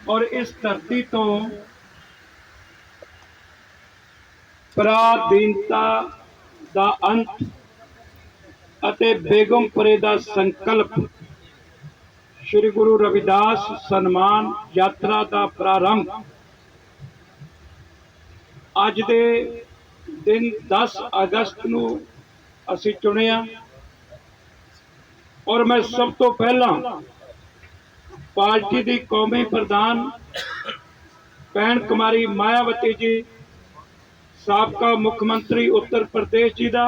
और इस धरती तो पराधीनता दा अंत ਅਤੇ बेगमपुरे दा संकल्प श्री गुरु रविदास सन्मान यात्रा दा प्रारंभ अज दे दिन 10 अगस्त नूं असीं चुनिया। और मैं सब तो पहला पार्टी दी कौमी प्रधान भैन कुमारी मायावती जी, साबका मुख्यमंत्री उत्तर प्रदेश जी का,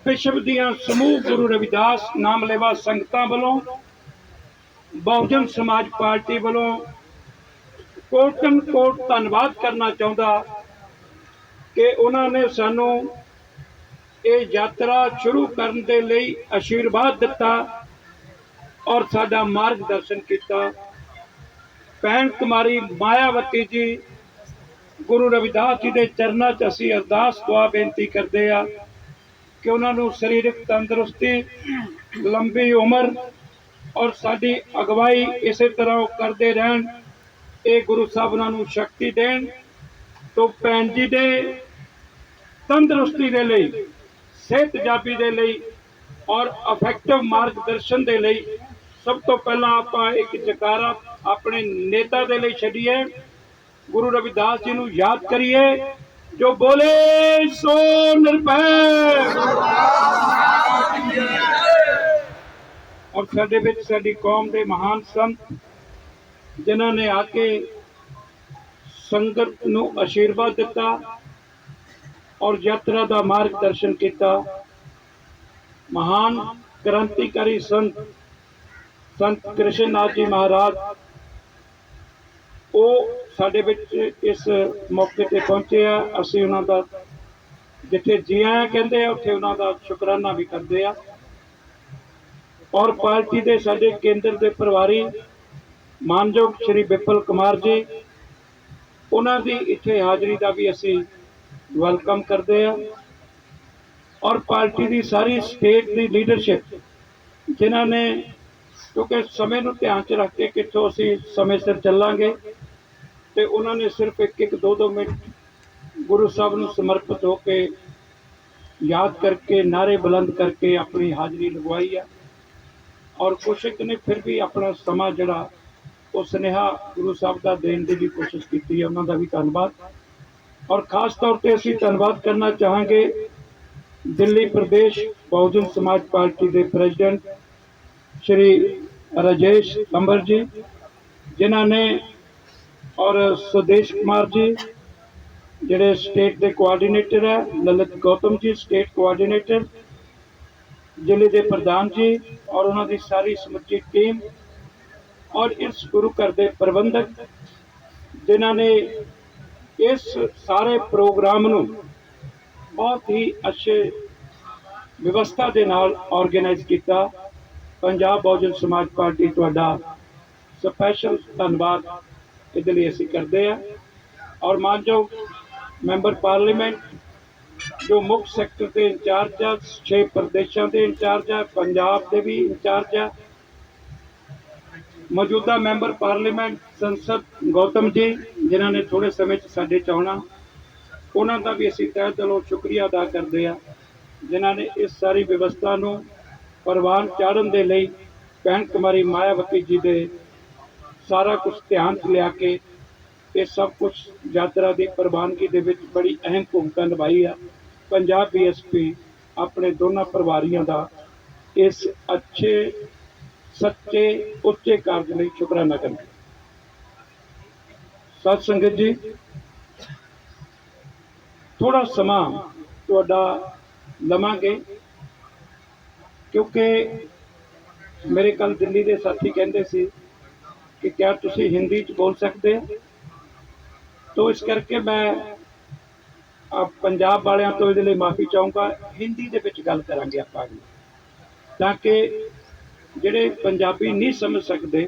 विश्व दियां समूह गुरु रविदास नामलेवा संगतां वालों, बहुजन समाज पार्टी वालों कोटन कोट धन्नवाद करना चाहता कि उन्होंने सानू ये यात्रा शुरू करने के लिए आशीर्वाद दिता और साडा मार्गदर्शन किया। भैन कुमारी मायावती जी, गुरु रविदास जी के चरणों च असीं अरदास दुआ बेनती करते हैं कि उन्होंने शरीरक तंदुरुस्ती, लंबी उम्र और साडी अगवाई इस तरह करते रहन। ये गुरु साहब उन्होंने शक्ति देन। तो भैन जी दे तंदुरुस्ती दे लई, सेहतयाबी दे लई और अफेक्टिव मार्गदर्शन दे लई सब तो पहला आपां एक जकारा अपने नेता दे लई छड्डीए, गुरु रविदास जी नूं याद करिए जो बोले सो निरभय। और साडे विच साडी कौम के महान संत जिन्हां ने आके संगत नूं आशीर्वाद दिता और यात्रा का मार्गदर्शन किया। महान क्रांतिकारी संत संत कृष्णनाथ जी महाराज वो साडे विच इस मौके ते पहुंचे आ। असीं उन्हां दा जिथे जी आया कहते हैं उत्थे उन्हां दा शुकराना भी करते हैं। और पार्टी के साडे केंद्र के प्रभारी मानयोग श्री विपुल कुमार जी, उन्हां दी इत्थे हाज़री का भी असीं वेलकम करते हैं। और पार्टी की सारी स्टेट की लीडरशिप जिन्हां ने, क्योंकि समय नूं ध्यान च रख के कित्थों असीं समय सिर चलांगे, तो उन्होंने सिर्फ एक एक दो मिनट गुरु साहब नूं समर्पित होकर याद करके नारे बुलंद करके अपनी हाज़री लगवाई है। और कुछ एक ने फिर भी अपना समा जड़ा वो सुनेहा गुरु साहब का देने की भी कोशिश की है, उन्होंने भी धन्यवाद। और खास तौर पर असीं धन्यवाद करना चाहांगे दिल्ली प्रदेश बहुजन समाज पार्टी के प्रेजिडेंट श्री राजेश अंबर जी जिन्होंने, और सुदेश कुमार जी जिहड़े स्टेट के कोआर्डीनेटर है, ललित गौतम जी स्टेट कोआर्डीनेटर, जिले के प्रधान जी और उन्होंने सारी समुची टीम, और इस गुरु घर के प्रबंधक जिन्होंने इस सारे प्रोग्राम नूं बहुत ही अच्छे व्यवस्था के नाल ऑर्गेनाइज किया। पंजाब बहुजन समाज पार्टी तुहाडा स्पैशल धन्यवाद इहदे लई असीं करते हैं। और मानयोग मैंबर पार्लीमेंट जो मुख्य सैक्टर के इंचार्ज है, 6 प्रदेशों के इंचार्ज है, पंजाब के भी इंचार्ज है, मौजूदा मैंबर पार्लीमेंट संसद गौतम जी जिन्होंने थोड़े समय साडे च आउणा, उन्हों का भी असीं तहे दिलों शुक्रिया अदा करते हैं जिन्होंने इस सारी व्यवस्था नूं परवान चाढ़न के लिए भैन कुमारी मायावती जी दे सारा कुछ ध्यान च लिया के ये सब कुछ यात्रा की प्रवानगी दे विच बड़ी अहम भूमिका निभाई है। पंजाब BSP अपने दोनों प्रभारियों का इस अच्छे सच्चे उच्चे कार्य लिए शुकराना करते। सत संगत जी, थोड़ा समा तुहाडा लवांगे क्योंकि मेरे कल दिल्ली के साथी कहते सी कि क्या तुसी हिंदी च बोल सकते हो, तो इस करके मैं पंजाब वालियां तो इहदे लई माफ़ी चाहूँगा, हिंदी दे विच गल करांगे आपां ताकि जिहड़े पंजाबी नहीं समझ सकते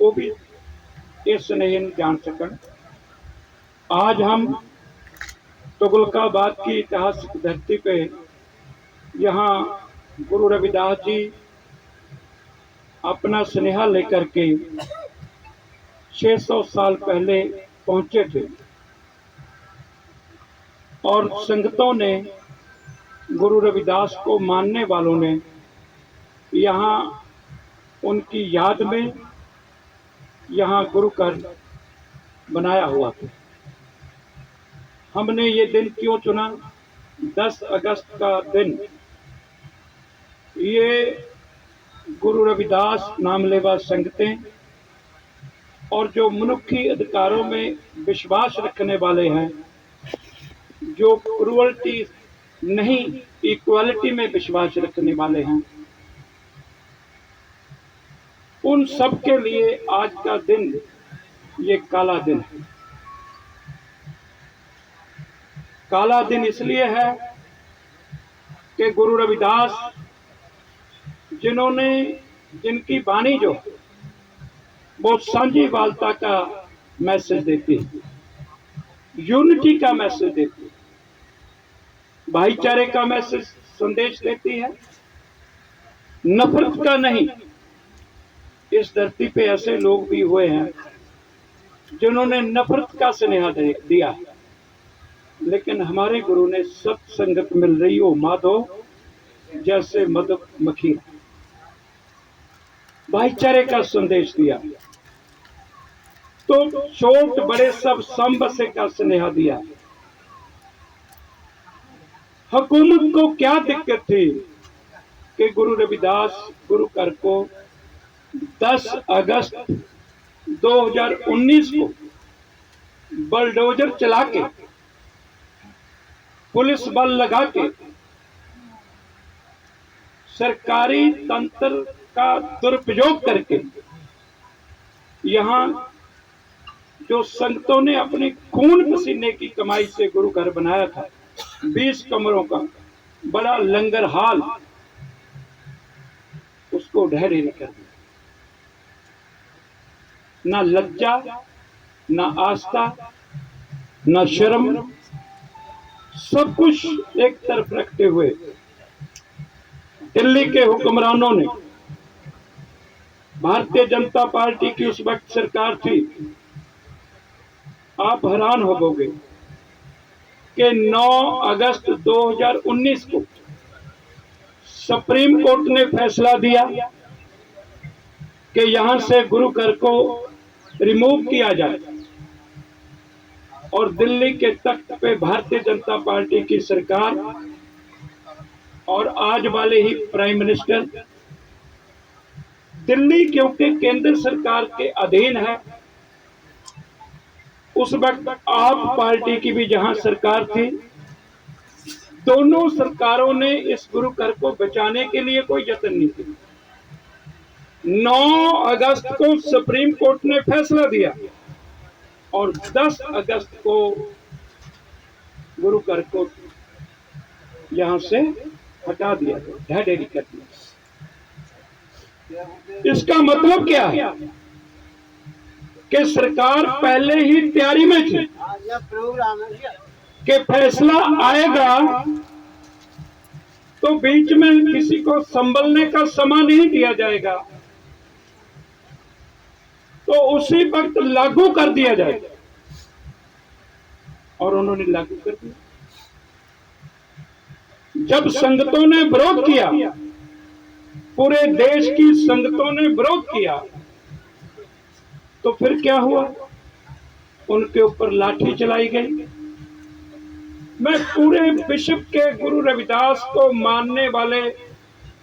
वो भी इस स्नेह नूं जान सकन। आज हम तुगलकाबाद की ऐतिहासिक धरती पे यहाँ गुरु रविदास जी अपना स्नेहा लेकर के 600 साल पहले पहुंचे थे और संगतों ने, गुरु रविदास को मानने वालों ने यहाँ उनकी याद में यहाँ गुरु घर बनाया हुआ था। हमने ये दिन क्यों चुना? 10 अगस्त का दिन, ये गुरु रविदास नामलेवा संगतें और जो मनुष्य अधिकारों में विश्वास रखने वाले हैं, जो क्रूअल्टी नहीं इक्वालिटी में विश्वास रखने वाले हैं, उन सब के लिए आज का दिन ये काला दिन है। काला दिन इसलिए है कि गुरु रविदास, जिनकी वाणी जो वो साझीवालता का मैसेज देती है, यूनिटी का मैसेज देती है, भाईचारे का मैसेज संदेश देती है, नफरत का नहीं। इस धरती पे ऐसे लोग भी हुए हैं जिन्होंने नफरत का स्नेह दिया है, लेकिन हमारे गुरु ने सत्संगत मिल रही हो माधो जैसे मधुमक्खी, भाईचारे का संदेश दिया। तो छोट बड़े सब समबसे का स्नेह दिया। हुकूमत को क्या दिक्कत थी कि गुरु रविदास गुरु घर को 10 अगस्त 2019 को बलडोजर चला के, पुलिस बल लगा के, सरकारी तंत्र का दुरुपयोग करके, यहाँ जो संगतों ने अपनी खून पसीने की कमाई से गुरु घर बनाया था, 20 कमरों का बड़ा लंगर हाल, उसको ढहरे कर दिया। ना लज्जा, ना आस्था, ना शर्म, सब कुछ एक तरफ रखते हुए दिल्ली के हुक्मरानों ने, भारतीय जनता पार्टी की उस वक्त सरकार थी, आप हैरान होगे कि 9 अगस्त 2019 को सुप्रीम कोर्ट ने फैसला दिया कि यहां से गुरु घर को रिमूव किया जाए और दिल्ली के तख्त पे भारतीय जनता पार्टी की सरकार और आज वाले ही प्राइम मिनिस्टर, दिल्ली क्योंकि केंद्र सरकार के अधीन है, उस वक्त आप पार्टी की भी जहां सरकार थी, दोनों सरकारों ने इस गुरु घर को बचाने के लिए कोई यत्न नहीं किया। 9 अगस्त को सुप्रीम कोर्ट ने फैसला दिया और 10 अगस्त को गुरु घर को यहां से हटा दिया, ढहढेरी कर दिया। इसका मतलब क्या है कि सरकार पहले ही तैयारी में थी कि फैसला आएगा तो बीच में किसी को संभलने का समय नहीं दिया जाएगा, तो उसी वक्त लागू कर दिया जाएगा, और उन्होंने लागू कर दिया। जब संगतों ने विरोध किया, पूरे देश की संगतों ने विरोध किया, तो फिर क्या हुआ? उनके ऊपर लाठी चलाई गई। मैं पूरे विश्व के गुरु रविदास को मानने वाले,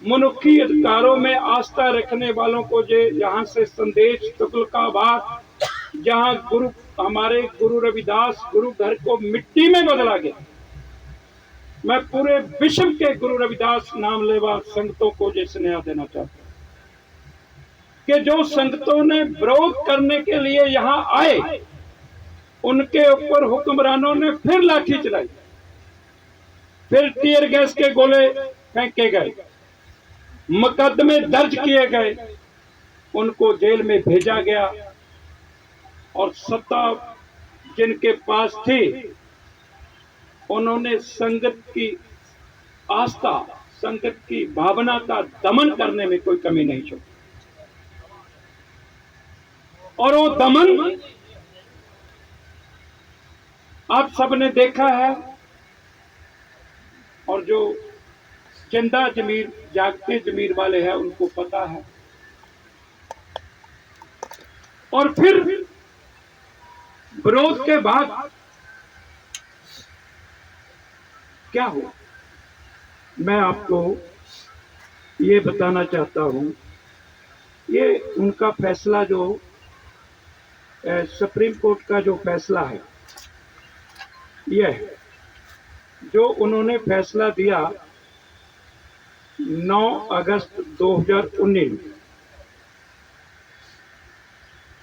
मनुष्य अधिकारों में आस्था रखने वालों को जो यहाँ से संदेश तुगलकाबाद, जहाँ हमारे गुरु रविदास गुरु घर को मिट्टी में बदला गया, मैं पूरे विश्व के गुरु रविदास नाम लेवा संगतों को ये स्नेह देना चाहता हूं कि जो संगतों ने विरोध करने के लिए यहाँ आए, उनके ऊपर हुक्मरानों ने फिर लाठी चलाई, फिर टीयर गैस के गोले फेंके गए, मुकदमे दर्ज किए गए, उनको जेल में भेजा गया, और सत्ता जिनके पास थी उन्होंने संगत की आस्था, संगत की भावना का दमन करने में कोई कमी नहीं छोड़ी। और वो दमन आप सबने देखा है, और जो जिंदा जमीर जागते जमीर वाले हैं उनको पता है। और फिर विरोध के बाद क्या हुआ, मैं आपको ये बताना चाहता हूं। ये उनका फैसला जो सुप्रीम कोर्ट का जो फैसला है, ये जो उन्होंने फैसला दिया 9 अगस्त 2019 में,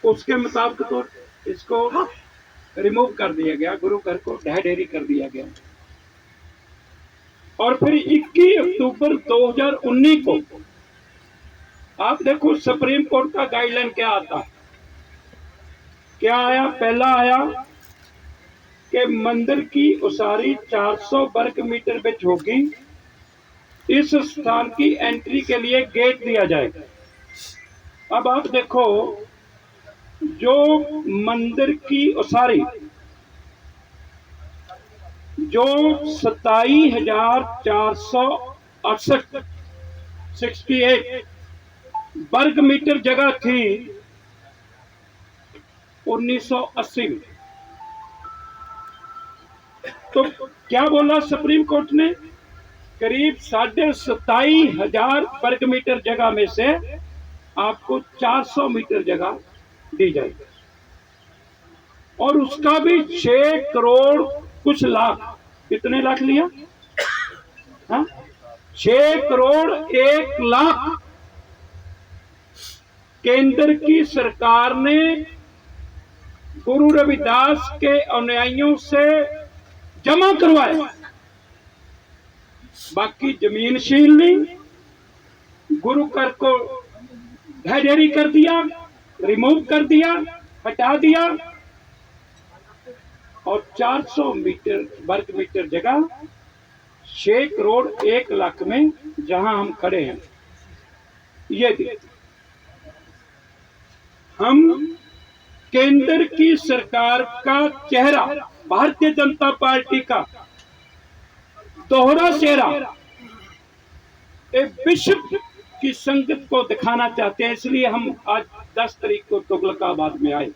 उसके मुताबिक तो इसको रिमूव कर दिया गया, गुरु घर को ढह ढेरी कर दिया गया। और फिर 21 अक्टूबर 2019 को आप देखो सुप्रीम कोर्ट का गाइडलाइन क्या आता है, क्या आया। पहला आया कि मंदिर की उसारी 400 वर्ग मीटर में होगी, इस स्थान की एंट्री के लिए गेट दिया जाएगा। अब आप देखो, जो मंदिर की उसारी जो 27,468 वर्ग मीटर जगह थी 1980 में, तो क्या बोला सुप्रीम कोर्ट ने, करीब 27,500 वर्ग मीटर जगह में से आपको 400 मीटर जगह दी जाएगी, और उसका भी 6 करोड़ कुछ लाख, कितने लाख लिया, हाँ 6 करोड़ 1 लाख केंद्र की सरकार ने गुरु रविदास के अनुयायियों से जमा करवाया। बाकी जमीन शील नहीं, गुरु घर को ढेरी कर दिया, रिमूव कर दिया, हटा दिया, और 400 मीटर वर्ग मीटर जगह 6 करोड़ 1 लाख में जहां हम खड़े हैं, ये देखिए, हम केंद्र की सरकार का चेहरा, भारतीय जनता पार्टी का दोहरा चेहरा एक विश्व की संगत को दिखाना चाहते हैं। इसलिए हम आज 10 तारीख को तुगलकाबाद में आए।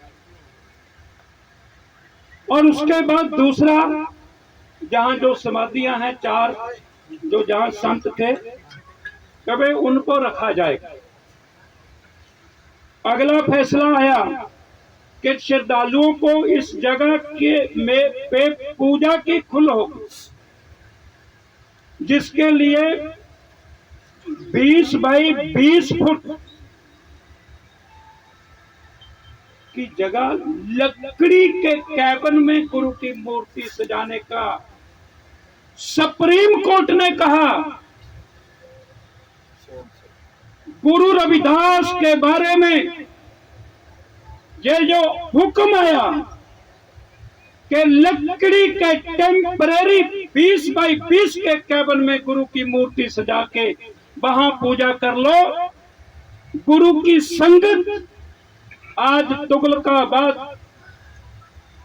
और उसके बाद दूसरा, जहां जो समाधियां हैं 4 जो जहां संत थे, कभी उनको रखा जाएगा। अगला फैसला आया कि श्रद्धालुओं को इस जगह के में पे पूजा की खुल होगी, जिसके लिए 20 बाई 20 फुट की जगह लकड़ी के कैबिन में गुरु की मूर्ति सजाने का सुप्रीम कोर्ट ने कहा। गुरु रविदास के बारे में ये जो हुक्म आया कि लकड़ी के टेम्परेरी 20 बाई 20 के कैबिन में गुरु की मूर्ति सजा के वहां पूजा कर लो, गुरु की संगत आज तुगलकाबाद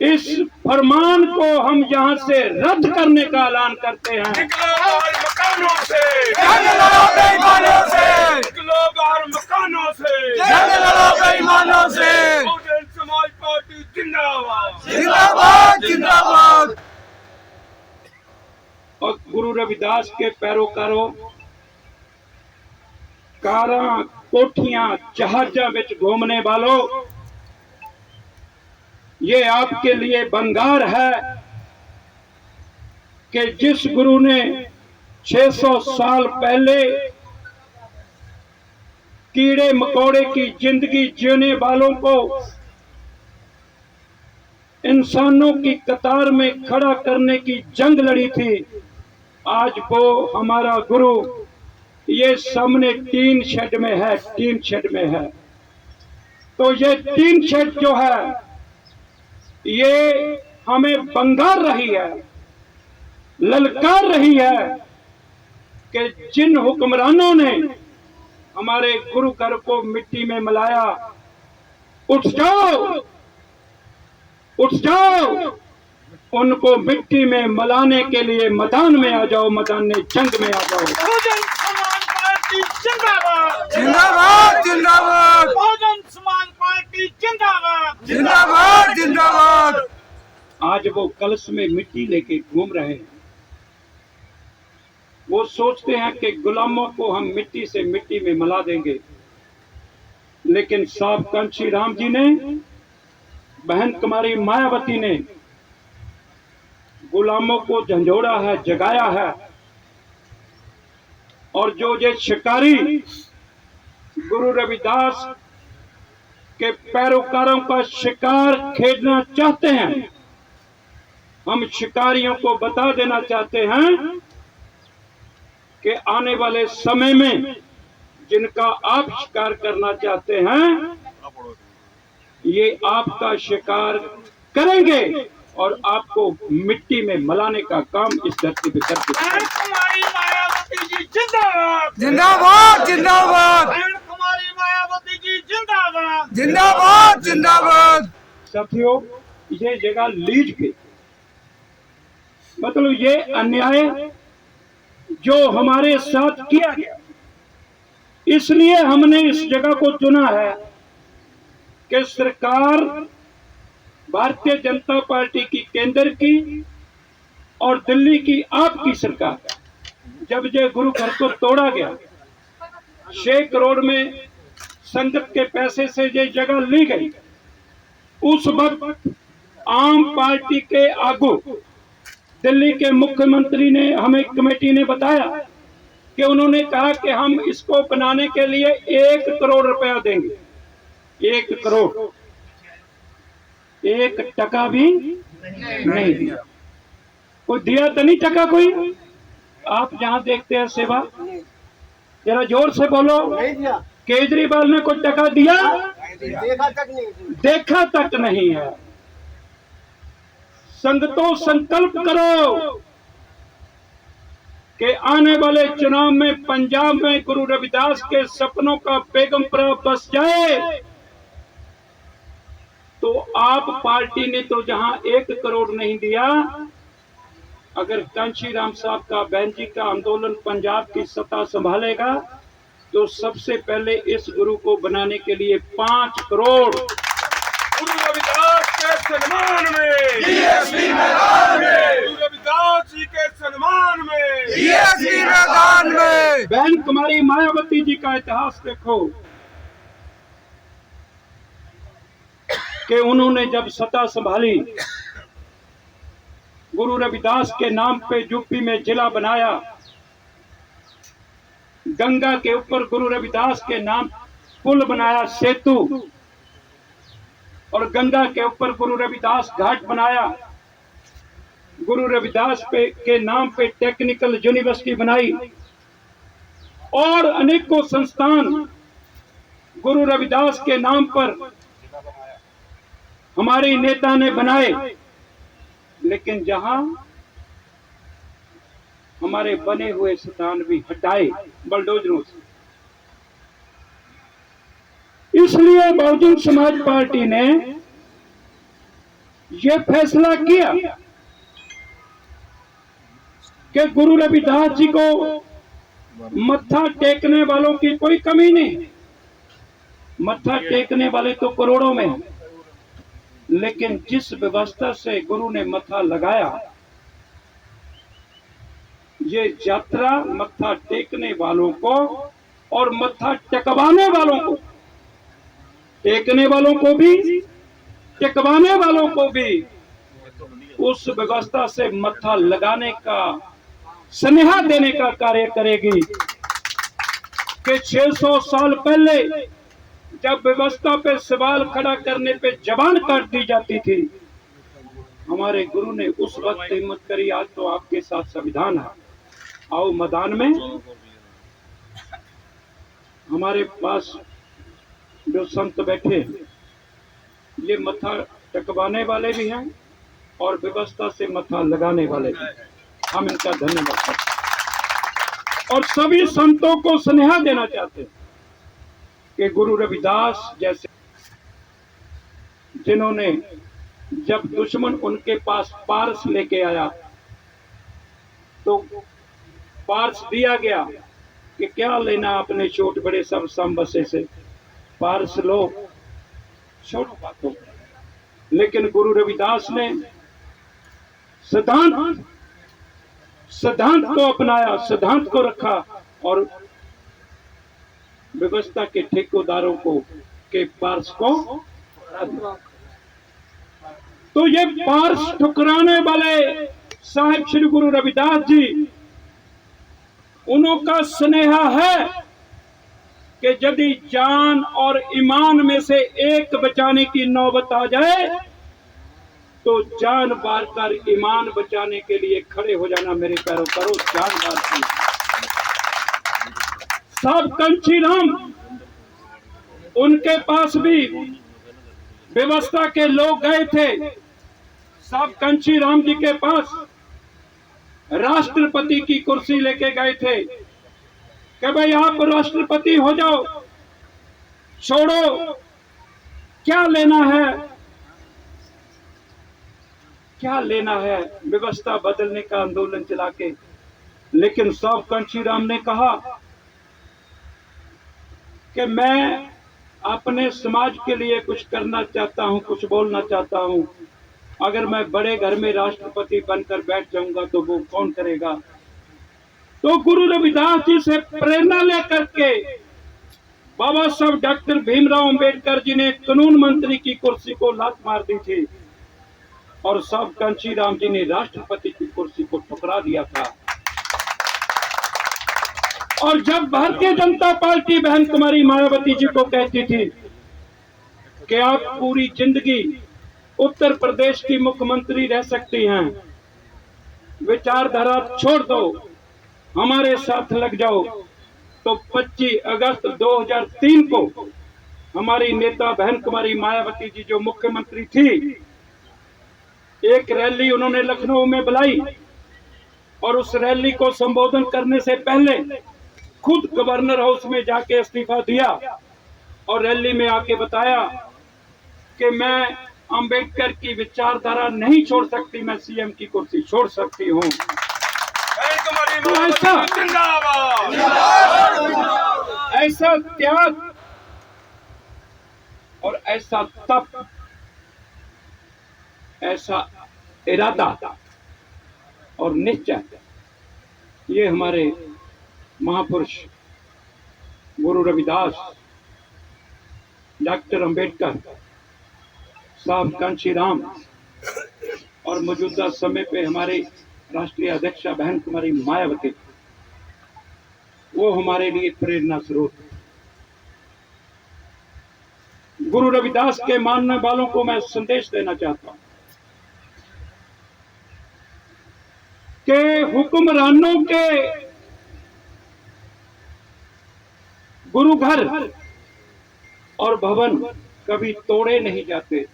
इस फरमान को हम यहां से रद्द करने का ऐलान करते हैं। मकानों से जंग लड़ो बेईमानों से, निकलो बाहर मकानों से जंग लड़ो बेईमानों से। बहुजन समाज पार्टी जिंदाबाद जिंदाबाद जिंदाबाद। और गुरु रविदास के पैरोकारों, कारां कोठियां जहाजा में घूमने वालों, ये आपके लिए बंगार है कि जिस गुरु ने 600 साल पहले कीड़े मकोड़े की जिंदगी जीने वालों को इंसानों की कतार में खड़ा करने की जंग लड़ी थी, आज वो हमारा गुरु ये सामने टीन शेड में है, टीन शेड में है। तो ये टीन शेड जो है ये हमें बंगार रही है, ललकार रही है कि जिन हुक्मरानों ने हमारे गुरु घर को मिट्टी में मिलाया, उठ जाओ, उठ जाओ, उनको मिट्टी में मलाने के लिए मैदान में आ जाओ, मैदान जंग में आ जाओ। बहुजन समाज पार्टी जिंदाबाद, जिंदाबाद जिंदाबाद बहुजन समाज पार्टी जिंदाबाद, जिंदाबाद जिंदाबाद। आज वो कलश में मिट्टी लेके घूम रहे हैं। वो सोचते हैं कि गुलामों को हम मिट्टी से मिट्टी में मिला देंगे, लेकिन साहब कांशी राम जी ने, बहन कुमारी मायावती ने गुलामों को झंझोड़ा है, जगाया है। और जो ये शिकारी गुरु रविदास के पैरोकारों का शिकार खेलना चाहते हैं, हम शिकारियों को बता देना चाहते हैं कि आने वाले समय में जिनका आप शिकार करना चाहते हैं, ये आपका शिकार करेंगे और आपको मिट्टी में मिलाने का काम इस धरती पे करते हैं। कुमारी मायावती जी जिंदाबाद, जिंदाबाद जिंदाबाद कुमारी मायावती जी जिंदाबाद, जिंदाबाद जिंदाबाद। साथियों, ये जगह लीज के मतलब ये अन्याय जो हमारे साथ किया गया, इसलिए हमने इस जगह को चुना है कि सरकार भारतीय जनता पार्टी की केंद्र की और दिल्ली की आपकी सरकार, जब ये गुरु घर को तोड़ा गया, 6 करोड़ में संगत के पैसे से ये जगह ली गई, उस वक्त आम पार्टी के आगू दिल्ली के मुख्यमंत्री ने, हमें कमेटी ने बताया कि उन्होंने कहा कि हम इसको बनाने के लिए 1 करोड़ रुपया देंगे। 1 करोड़, 1 टका भी नहीं दिया। कोई दिया तो नहीं टका कोई? आप जहां देखते हैं सेवा, जरा जोर से बोलो, केजरीवाल ने कोई टका दिया? देखा तक नहीं है। संगतों, संकल्प करो कि आने वाले चुनाव में पंजाब में गुरु रविदास के सपनों का बेगमपुरा बस जाए तो आप पार्टी ने तो जहां 1 करोड़ नहीं दिया, अगर कांशी राम साहब का, बहन जी का आंदोलन पंजाब की सत्ता संभालेगा तो सबसे पहले इस गुरु को बनाने के लिए 5 करोड़ गुरु रविदास के सम्मान में, डीएसपी मैदान में, गुरु रविदास जी के सम्मान में, डीएसपी मैदान में। बहन कुमारी मायावती जी का इतिहास देखो कि उन्होंने जब सत्ता संभाली, गुरु रविदास के नाम पे यूपी में जिला बनाया, गंगा के ऊपर गुरु रविदास के नाम पुल बनाया, सेतु, और गंगा के ऊपर गुरु रविदास घाट बनाया, गुरु रविदास के नाम पे टेक्निकल यूनिवर्सिटी बनाई, और अनेकों संस्थान गुरु रविदास के नाम पर हमारे नेता ने बनाए। लेकिन जहां हमारे बने हुए स्थान भी हटाए बलडोजरों से, इसलिए बहुजन समाज पार्टी ने यह फैसला किया कि गुरु रविदास जी को मत्था टेकने वालों की कोई कमी नहीं। मत्था टेकने वाले तो करोड़ों में हैं, लेकिन जिस व्यवस्था से गुरु ने मत्था लगाया, ये यात्रा मत्था टेकने वालों को और मत्था टेकवाने वालों को, टेकने वालों को भी, टेकवाने वालों को भी उस व्यवस्था से मत्था लगाने का, स्नेहा देने का कार्य करेगी कि 600 साल पहले जब व्यवस्था पे सवाल खड़ा करने पे जबान काट दी जाती थी, हमारे गुरु ने उस वक्त हिम्मत करी। आज तो आपके साथ संविधान है, आओ मैदान में। हमारे पास जो संत बैठे हैं, ये मत्था टकवाने वाले भी हैं और व्यवस्था से मत्था लगाने वाले भी। हम इनका धन्यवाद करते हैं और सभी संतों को स्नेहा देना चाहते हैं कि गुरु रविदास जैसे जिन्होंने, जब दुश्मन उनके पास पारस लेके आया तो पारस दिया गया कि क्या लेना अपने छोट बड़े सब संबसे से, पारस लो, छोड़ो बातों। लेकिन गुरु रविदास ने सिद्धांत को अपनाया, सिद्धांत को रखा और व्यवस्था के ठेकेदारों को के पार्स को ठुकरा दिया। तो ये पार्स ठुकराने वाले साहिब श्री गुरु रविदास जी, उनका स्नेहा है कि यदि जान और ईमान में से एक बचाने की नौबत आ जाए तो जान बार कर ईमान बचाने के लिए खड़े हो जाना मेरे पैरों करो, जान बार की। साहब कंची राम, उनके पास भी व्यवस्था के लोग गए थे, साहब कंची राम जी के पास राष्ट्रपति की कुर्सी लेके गए थे कि भाई आप राष्ट्रपति हो जाओ, छोड़ो क्या लेना है, क्या लेना है व्यवस्था बदलने का आंदोलन चला के। लेकिन साहब कंची राम ने कहा कि मैं अपने समाज के लिए कुछ करना चाहता हूं, कुछ बोलना चाहता हूं। अगर मैं बड़े घर में राष्ट्रपति बनकर बैठ जाऊंगा तो वो कौन करेगा। तो गुरु रविदास जी से प्रेरणा लेकर के बाबा साहब डॉक्टर भीमराव अंबेडकर जी ने कानून मंत्री की कुर्सी को लात मार दी थी और साहब कांची राम जी ने राष्ट्रपति की कुर्सी को ठुकरा दिया था। और जब भारतीय जनता पार्टी बहन कुमारी मायावती जी को कहती थी कि आप पूरी जिंदगी उत्तर प्रदेश की मुख्यमंत्री रह सकती हैं, विचारधारा छोड़ दो, हमारे साथ लग जाओ, तो 25 अगस्त 2003 को हमारी नेता बहन कुमारी मायावती जी जो मुख्यमंत्री थी, एक रैली उन्होंने लखनऊ में बुलाई और उस रैली को संबोधन करने से पहले खुद गवर्नर हाउस में जाके इस्तीफा दिया और रैली में आके बताया कि मैं अंबेडकर की विचारधारा नहीं छोड़ सकती, मैं सीएम की कुर्सी छोड़ सकती हूँ। तो ऐसा त्याग और ऐसा तप, ऐसा इरादा और निश्चय, ये हमारे महापुरुष गुरु रविदास, डॉक्टर अंबेडकर साहब कांची राम और मौजूदा समय पे हमारे राष्ट्रीय अध्यक्षा बहन कुमारी मायावती, वो हमारे लिए प्रेरणा स्रोत। गुरु रविदास के मानने वालों को मैं संदेश देना चाहता हूं कि हुक्मरानों के गुरु घर और भवन कभी तोड़े नहीं जाते।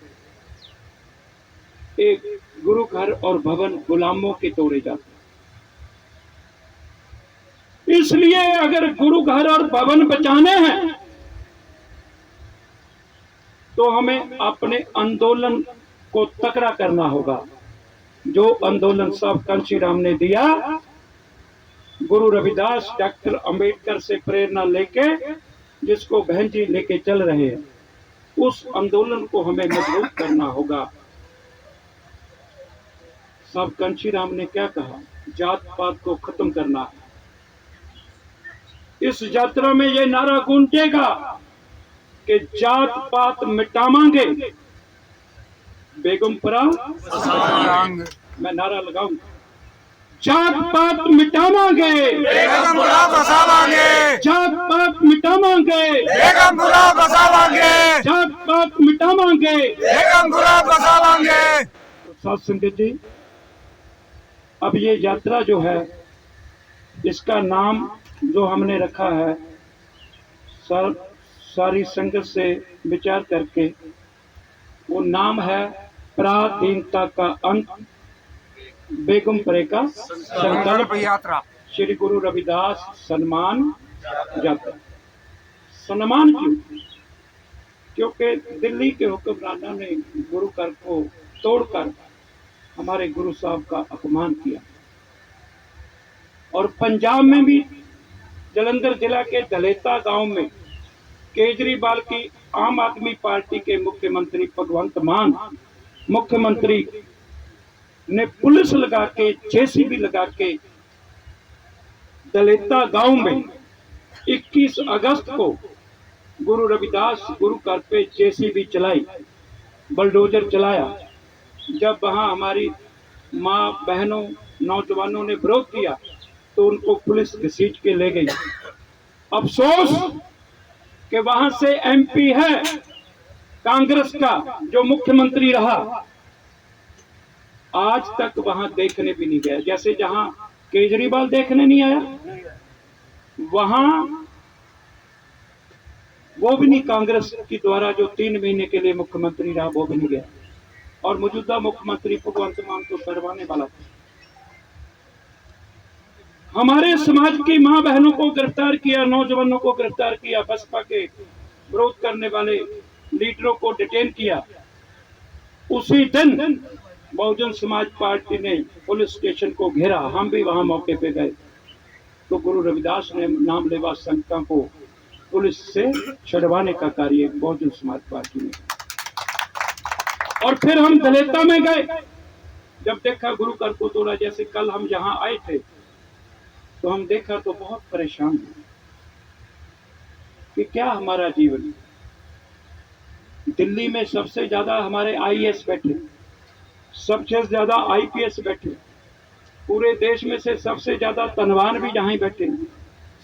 एक गुरु घर और भवन गुलामों के तोड़े जाते। इसलिए अगर गुरु घर और भवन बचाने हैं तो हमें अपने आंदोलन को तकड़ा करना होगा। जो आंदोलन साहब कांची राम ने दिया, गुरु रविदास डॉक्टर अंबेडकर से प्रेरणा लेके जिसको बहन जी लेके चल रहे हैं, उस आंदोलन को हमें मजबूत करना होगा। साहब कांची राम ने क्या कहा, जात पात को खत्म करना है। इस यात्रा में ये नारा गूंजेगा कि जात पात मिटावांगे, बेगमपुरा मैं नारा लगाऊंगा, जात पात मिटावांगे, बेगमपुरा बसावांगे, जात पात मिटावांगे, बेगमपुरा बसावांगे, जात पात मिटावांगे, बेगमपुरा बसावांगे। तो साथ संगत जी, अब ये यात्रा जो है, इसका नाम जो हमने रखा है, सारी संगत से विचार करके, वो नाम है पराधीनता का अंत, बेगमपुरे का संकल्प यात्रा, श्री गुरु रविदास सम्मान यात्रा। सम्मान क्यों? क्योंकि दिल्ली के हुक्मरानों ने गुरु घर को तोड़कर हमारे गुरु साहब का अपमान किया। और पंजाब में भी जलंधर जिला के दलेता गांव में केजरीवाल की आम आदमी पार्टी के मुख्यमंत्री भगवंत मान मुख्यमंत्री ने पुलिस लगा के जेसीबी लगा के दलेता गांव में 21 अगस्त को गुरु रविदास गुरु घर पे जेसीबी चलाई, बलडोजर चलाया। जब वहां हमारी माँ बहनों नौजवानों ने विरोध किया तो उनको पुलिस घसीट के ले गई। अफसोस कि वहां से एमपी है कांग्रेस का जो मुख्यमंत्री रहा, आज तक वहां देखने भी नहीं गया। जैसे जहां केजरीवाल देखने नहीं आया, वहां वो भी नहीं, कांग्रेस की द्वारा जो 3 महीने के लिए मुख्यमंत्री रहा वो भी नहीं गया। और मौजूदा मुख्यमंत्री भगवंत मान तो करवाने वाला था। हमारे समाज की मां बहनों को गिरफ्तार किया, नौजवानों को गिरफ्तार किया, बसपा के विरोध करने वाले लीडरों को डिटेन किया। उसी दिन बहुजन समाज पार्टी ने पुलिस स्टेशन को घेरा, हम भी वहां मौके पे गए तो गुरु रविदास ने नाम लेवा संगठन को पुलिस से छुड़वाने का कार्य बहुजन समाज पार्टी ने। और फिर हम दलेता में गए, जब देखा गुरु घर को तोड़ा। जैसे कल हम यहाँ आए थे तो हम देखा तो बहुत परेशान हुए कि क्या हमारा जीवन। दिल्ली में सबसे ज्यादा हमारे आईएएस बैठे, सबसे ज्यादा आईपीएस बैठे, पूरे देश में से सबसे ज्यादा धनवान भी जहां बैठे हैं,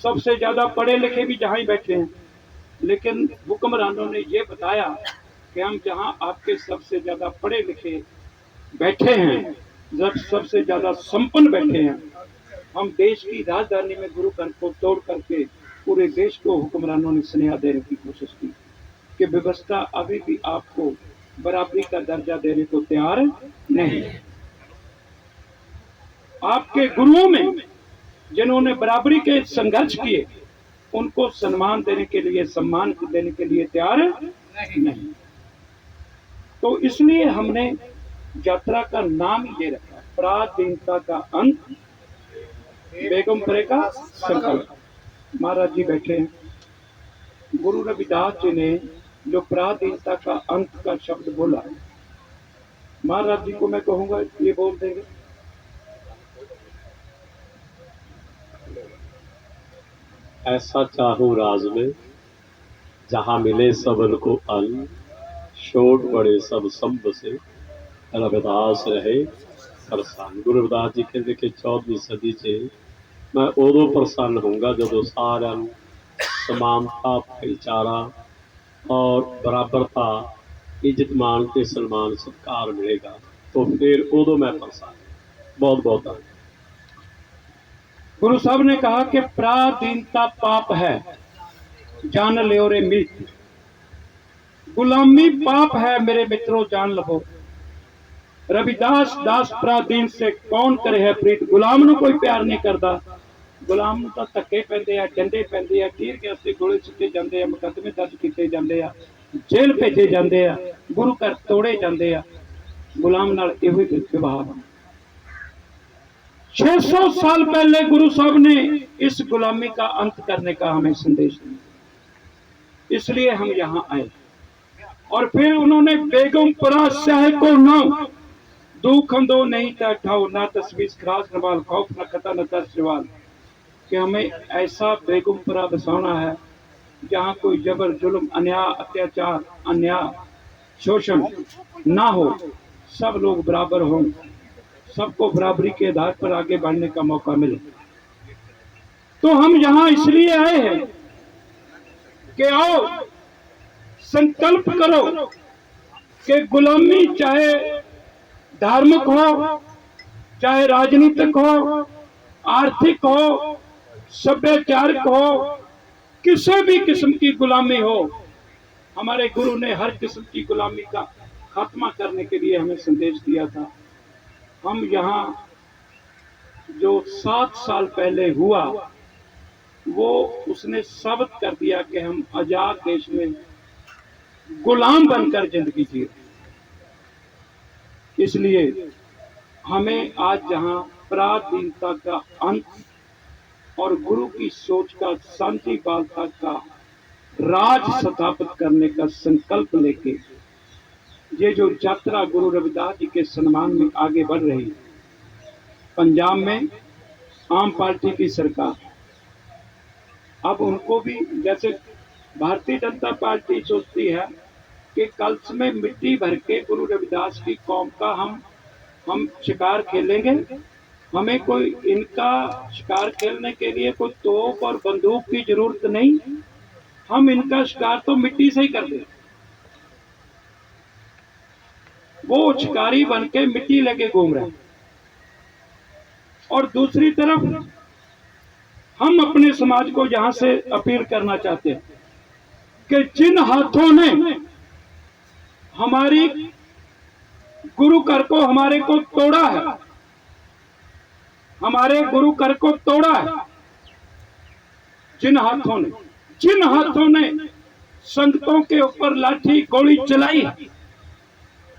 सबसे ज्यादा पढ़े लिखे भी जहां बैठे हैं। लेकिन हुक्मरानों ने ये बताया कि हम जहां आपके सबसे ज्यादा पढ़े लिखे बैठे हैं, जब सबसे ज्यादा संपन्न बैठे हैं, हम देश की राजधानी में गुरु घर को तोड़ करके पूरे देश को हुक्मरानों ने स्नेह देने की कोशिश की कि व्यवस्था अभी भी आपको बराबरी का दर्जा देने को तैयार नहीं। आपके गुरुओं में जिन्होंने बराबरी के संघर्ष किए, उनको सम्मान देने के लिए तैयार नहीं। तो इसलिए हमने यात्रा का नाम ही दे रखा, पराधीनता का अंत, बेगमपुरे का संकल्प। महाराज जी बैठे हैं, गुरु रविदास जी ने जो पराधीनता का अंत का शब्द बोला, महाराज जी को मैं कहूंगा ये बोल देंगे। ऐसा चाहूं राज में जहां मिले सबन को अन्न, छोट बड़े सब संब से रविदास रहे प्रसन्न। गुरु रविदास जी कहते कि 14वीं सदी से मैं उदों प्रसन्न होऊंगा जो सारा समानता, भाईचारा और बराबरता, इज्जत मान के सम्मान सत्कार मिलेगा, तो फिर उदों मैं प्रसन्न। बहुत बहुत धन्यवाद। गुरु साहब ने कहा कि पराधीनता पाप है, जान लो रे मित, गुलामी पाप है मेरे मित्रों जान लो। रविदास दास पराधीन से कौन करे है प्रीत, गुलाम ਨੂੰ कोई प्यार नहीं करता। गुलाम ਨੂੰ ਤਾਂ ਧੱਕੇ ਪੈਂਦੇ ਆ, ਡੰਡੇ ਪੈਂਦੇ ਆ, ਟੀਰ ਗੈਸ ਤੇ ਗੋਲੇ ਸੁੱਟੇ ਜਾਂਦੇ ਆ, ਮੁਕੱਦਮੇ ਦਰਜ ਕੀਤੇ ਜਾਂਦੇ ਆ, ਜੇਲ੍ਹ ਭੇਜੇ ਜਾਂਦੇ ਆ, ਗੁਰੂ ਘਰ ਤੋੜੇ ਜਾਂਦੇ ਆ। गुलाम नाल ਇਹੋ ਹੀ ਵਿਵਹਾਰ। 600 साल पहले गुरु साहब ने इस गुलामी का अंत करने का हमें संदेश दिया, इसलिए हम यहाँ आए। और फिर उन्होंने बेगमपुरा शहर को नाम दुखंदो नहीं था ठाओ, ना तस्वीर खराज नवाल, खौफ न खता न तस्वाल, कि हमें ऐसा बेगमपुरा बसाना है जहाँ कोई जबर जुल्म अन्याय अत्याचार अन्याय शोषण ना हो, सब लोग बराबर हों, सबको बराबरी के आधार पर आगे बढ़ने का मौका मिले। तो हम यहाँ इसलिए आए हैं कि आओ संकल्प करो कि गुलामी चाहे धार्मिक हो, चाहे राजनीतिक हो, आर्थिक हो, सभ्याचारक हो, किसी भी किस्म की गुलामी हो, हमारे गुरु ने हर किस्म की गुलामी का खात्मा करने के लिए हमें संदेश दिया था। हम यहाँ जो 7 साल पहले हुआ वो उसने साबित कर दिया कि हम आजाद देश में गुलाम बनकर जिंदगी जी रहे। इसलिए हमें आज जहां पराधीनता का अंत और गुरु की सोच का शांतिवादिता का राज स्थापित करने का संकल्प लेके ये जो यात्रा गुरु रविदास जी के सम्मान में आगे बढ़ रही है, पंजाब में आम पार्टी की सरकार, अब उनको भी जैसे भारतीय जनता पार्टी सोचती है कि कलश में मिट्टी भर के गुरु रविदास की कौम का हम शिकार खेलेंगे, हमें कोई इनका शिकार खेलने के लिए कोई तोप और बंदूक की जरूरत नहीं, हम इनका शिकार तो मिट्टी से ही कर दें। वो शिकारी बन के मिट्टी लेके घूम रहे हैं। और दूसरी तरफ हम अपने समाज को यहां से अपील करना चाहते हैं कि जिन हाथों ने हमारी गुरु कर को हमारे को तोड़ा है, हमारे गुरु कर को तोड़ा है, जिन हाथों ने संगतों के ऊपर लाठी गोली चलाई,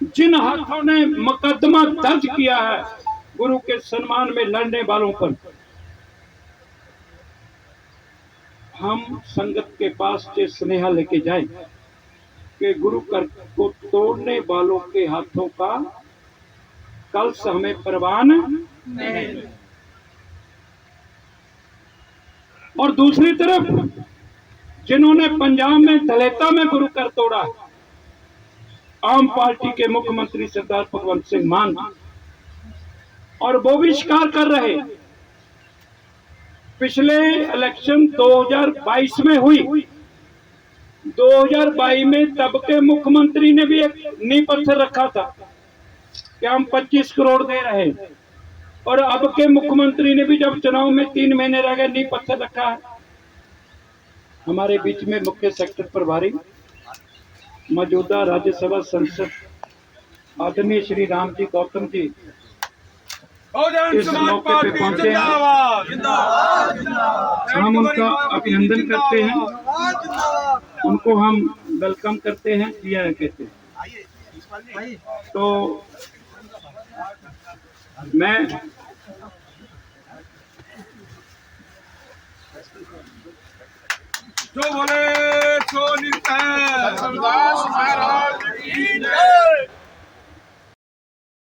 जिन हाथों ने मुकदमा दर्ज किया है गुरु के सम्मान में लड़ने वालों पर, हम संगत के पास से स्नेहा लेके जाएं कि गुरु कर को तोड़ने वालों के हाथों का कल से हमें परवान नहीं। और दूसरी तरफ जिन्होंने पंजाब में दलेता में गुरु कर तोड़ा, आम पार्टी के मुख्यमंत्री सरदार भगवंत सिंह मान, और वो भी शिकार कर रहे। पिछले इलेक्शन 2022 में हुई, 2022 में तब के मुख्यमंत्री ने भी एक नींव पत्थर रखा था कि हम 25 करोड़ दे रहे हैं, और अब के मुख्यमंत्री ने भी जब चुनाव में 3 महीने रह गए नींव पत्थर रखा है। हमारे बीच में मुख्य सेक्टर प्रभारी मौजूदा राज्यसभा सांसद आदरणीय श्री राम जी गौतम जी इस मौके पे पहुंचे हैं। हम उनका अभिनंदन करते हैं, उनको हम वेलकम करते हैं, दिया कहते हैं। तो मैं जो बोले सो निकले।